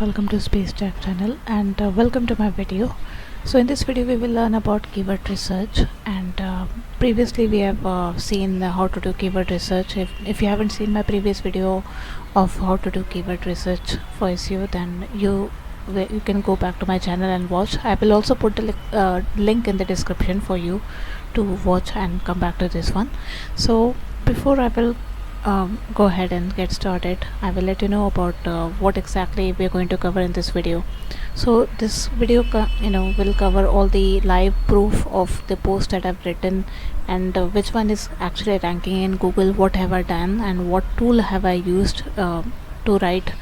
Welcome to Space Tech channel and welcome to my video. So in this video we will learn about keyword research and previously we have seen how to do keyword research. If you haven't seen my previous video of how to do keyword research for SEO, then you can go back to my channel and watch. I will also put the link in the description for you to watch and come back to this one. So before I will go ahead and get started, I will let you know about what exactly we are going to cover in this video. So this video will cover all the live proof of the post that I've written and which one is actually ranking in Google, what have I done and what tool have I used to write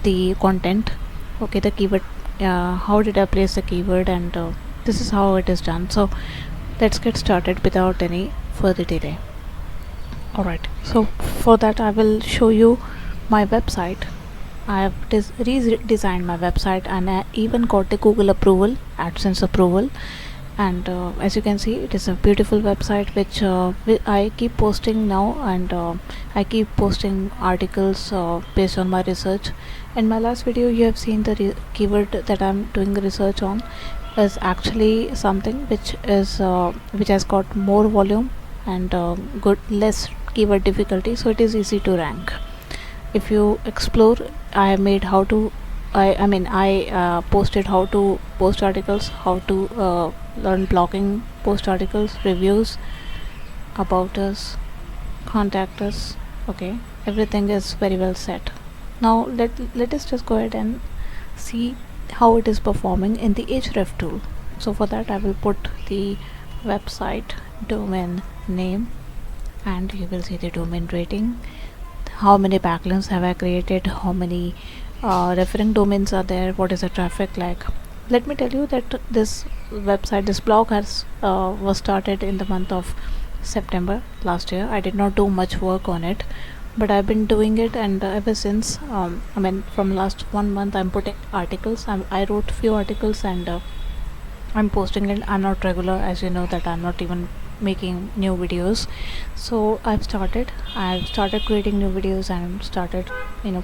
the content. Okay, the keyword, how did I place the keyword, and this is how it is done. So let's get started without any further delay. Alright, so for that I will show you my website. I have redesigned my website and I even got the Google approval, AdSense approval, and as you can see it is a beautiful website which I keep posting now, and I keep posting articles based on my research. In my last video you have seen the keyword that I'm doing research on is actually something which is which has got more volume and less keyword difficulty, so it is easy to rank. If you explore, I made how to I posted how to post articles, how to learn blogging, post articles, reviews, about us, contact us. Okay, everything is very well set. Now let us just go ahead and see how it is performing in the Ahref tool. So for that I will put the website domain name and you will see the domain rating, how many backlinks have I created, how many referring domains are there, what is the traffic like. Let me tell you that this website, this blog was started in the month of September last year. I did not do much work on it, but I've been doing it, and ever since from last 1 month I'm putting articles. I wrote few articles and I'm posting it. I'm not regular, as you know that I'm not even making new videos. So I've started creating new videos and started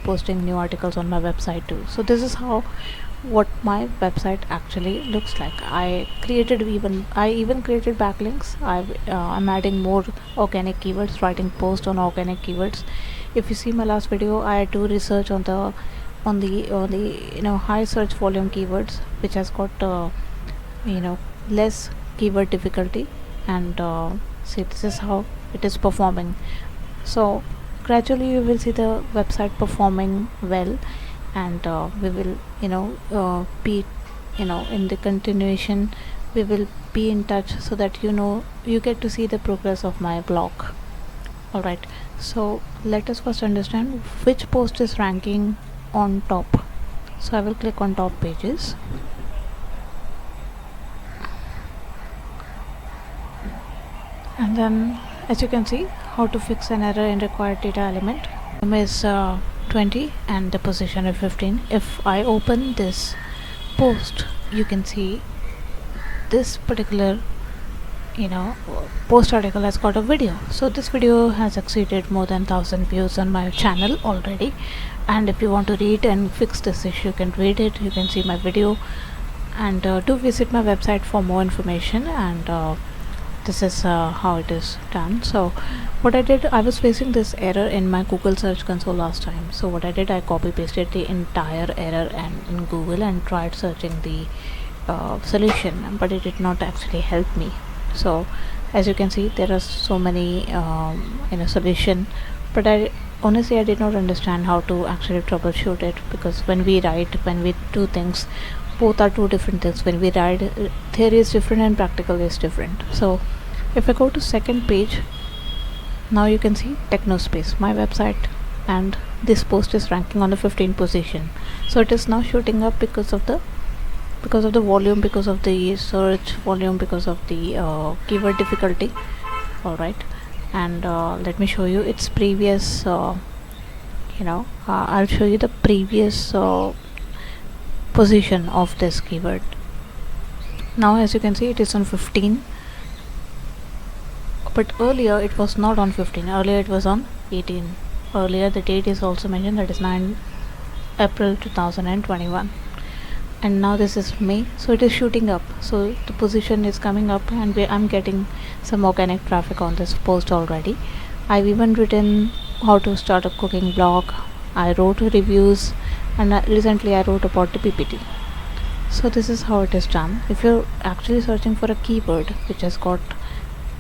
posting new articles on my website too. So this is how what my website actually looks like. I even created backlinks. I'm adding more organic keywords, writing posts on organic keywords. If you see my last video, I do research on the high search volume keywords which has got less keyword difficulty, and see, this is how it is performing. So gradually you will see the website performing well, and we will be in the continuation we will be in touch, so that you get to see the progress of my blog. Alright, so let us first understand which post is ranking on top. So I will click on top pages, and then as you can see, how to fix an error in required data element. Name is 20 and the position is 15. If I open this post, you can see this particular post article has got a video. So this video has exceeded more than 1000 views on my channel already, and if you want to read and fix this issue, you can read it. You can see my video, and do visit my website for more information. And this is how it is done. So what I did, I was facing this error in my Google Search Console last time. So what I did, I copy pasted the entire error and in Google and tried searching the solution, but it did not actually help me. So as you can see, there are so many solution, but I honestly did not understand how to actually troubleshoot it, because when we do things, both are two different things. When we write, theory is different and practical is different. So if I go to second page, now you can see Technospace, my website, and this post is ranking on the 15th position. So it is now shooting up because of the volume, because of the search volume, because of the keyword difficulty. Alright, and let me show you its previous I'll show you the previous position of this keyword. Now as you can see, it is on 15, but earlier it was not on 15. Earlier it was on 18. Earlier the date is also mentioned, that is 9 April 2021, and now this is May, so it is shooting up, so the position is coming up, and I'm getting some organic traffic on this post already. I've even written how to start a cooking blog. I wrote reviews, and recently I wrote about the PPT. So this is how it is done. If you're actually searching for a keyword which has got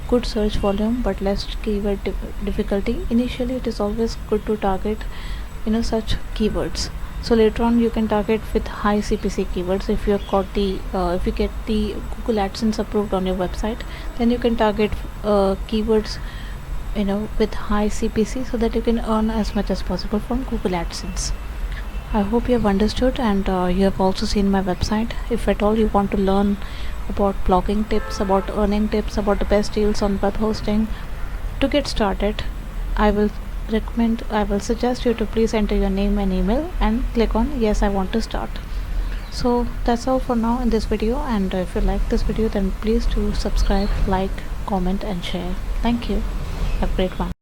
good search volume but less keyword difficulty, initially it is always good to target such keywords. So later on you can target with high CPC keywords. If you have got the if you get the Google AdSense approved on your website, then you can target keywords with high CPC, so that you can earn as much as possible from Google AdSense. I hope you have understood, and you have also seen my website. If at all you want to learn about blogging tips, about earning tips, about the best deals on web hosting, to get started, I will suggest you to please enter your name and email and click on yes, I want to start. So that's all for now in this video, and if you like this video, then please do subscribe, like, comment and share. Thank you. Have a great one.